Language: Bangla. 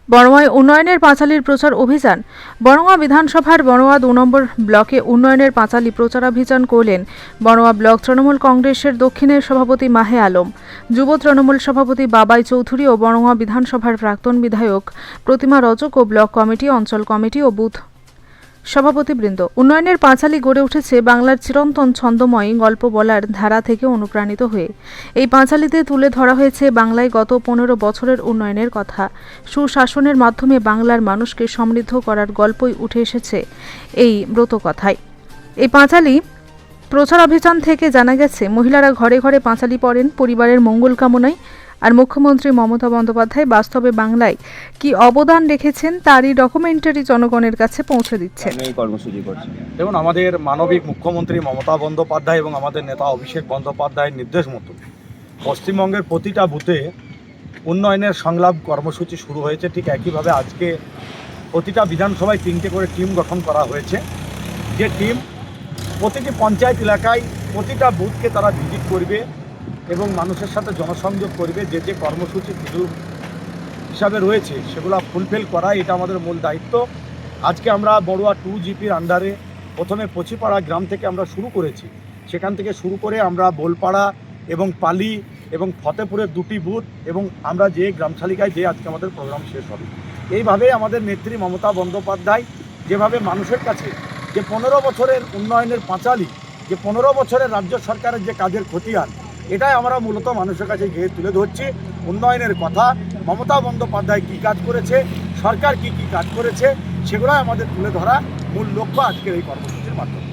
বড়োয়ায় উন্নয়নের পাঁচালীর প্রচার অভিযান। বড়োয়া বিধানসভার বড়োয়া ২ নম্বর ব্লকে উন্নয়নের পাঁচালী প্রচারাভিযান করলেন বড়োয়া ব্লক তৃণমূল কংগ্রেসের দক্ষিণের সভাপতি মাহে আলম, যুব তৃণমূল সভাপতি বাবাই চৌধুরী ও বড়োয়া বিধানসভার প্রাক্তন বিধায়ক প্রতিমা রজক ও ব্লক কমিটি, অঞ্চল কমিটি ও বুথ সভাপতিবৃন্দ। উন্নয়নের পাঁচালী গড়ে উঠেছে বাংলার চিরন্তন ছন্দময়ী গল্প বলার ধারা থেকে অনুপ্রাণিত হয়ে। এই পাঁচালীতে তুলে ধরা হয়েছে বাংলায় গত ১৫ বছরের উন্নয়নের কথা। সুশাসনের মাধ্যমে বাংলার মানুষকে সমৃদ্ধ করার গল্পই উঠে এসেছে এই ব্রতকথায়। এই পাঁচালী প্রচার অভিযান থেকে জানা গেছে, মহিলারা ঘরে ঘরে পাঁচালী পড়েন পরিবারের মঙ্গল কামনায়। আর মুখ্যমন্ত্রী মমতা বন্দ্যোপাধ্যায় বাস্তবে বাংলায় কি অবদান রেখেছেন তারই ডকুমেন্টারি জনগণের কাছে পৌঁছে দিচ্ছেন। দেখুন, আমাদের মানবিক মুখ্যমন্ত্রী মমতা বন্দ্যোপাধ্যায় এবং আমাদের নেতা অভিষেক বন্দ্যোপাধ্যায়ের নির্দেশ মতো পশ্চিমবঙ্গের প্রতিটা বুথে উন্নয়নের সংলাপ কর্মসূচি শুরু হয়েছে। ঠিক একইভাবে আজকে প্রতিটা বিধানসভায় 3টে করে টিম গঠন করা হয়েছে, যে টিম প্রতিটি পঞ্চায়েত এলাকায় প্রতিটা বুথকে তারা ভিজিট করবে এবং মানুষের সাথে জনসংযোগ করবে। যে যে কর্মসূচি শিডিউল হিসাবে রয়েছে সেগুলো ফুলফিল করা, এটা আমাদের মূল দায়িত্ব। আজকে আমরা বড়ুয়া 2 জিপির আন্ডারে প্রথমে পচিপাড়া গ্রাম থেকে আমরা শুরু করেছি। সেখান থেকে শুরু করে আমরা বোলপাড়া এবং পালি এবং ফতেপুরের 2টি বুথ এবং আমরা যে গ্রামশালিকায় যে আজকে আমাদের প্রোগ্রাম শেষ হবে। এইভাবে আমাদের নেত্রী মমতা বন্দ্যোপাধ্যায় যেভাবে মানুষের কাছে যে 15 বছরের উন্নয়নের পাঁচালী, যে 15 বছরের রাজ্য সরকারের যে কাজের খতিয়ান, এটাই আমরা মূলত মানুষের কাছে গিয়ে তুলে ধরছি। উন্নয়নের কথা, মমতা বন্দ্যোপাধ্যায় কী কাজ করেছে, সরকার কী কী কাজ করেছে, সেগুলোই আমাদের তুলে ধরা মূল লক্ষ্য আজকের এই কর্মসূচির মাধ্যমে।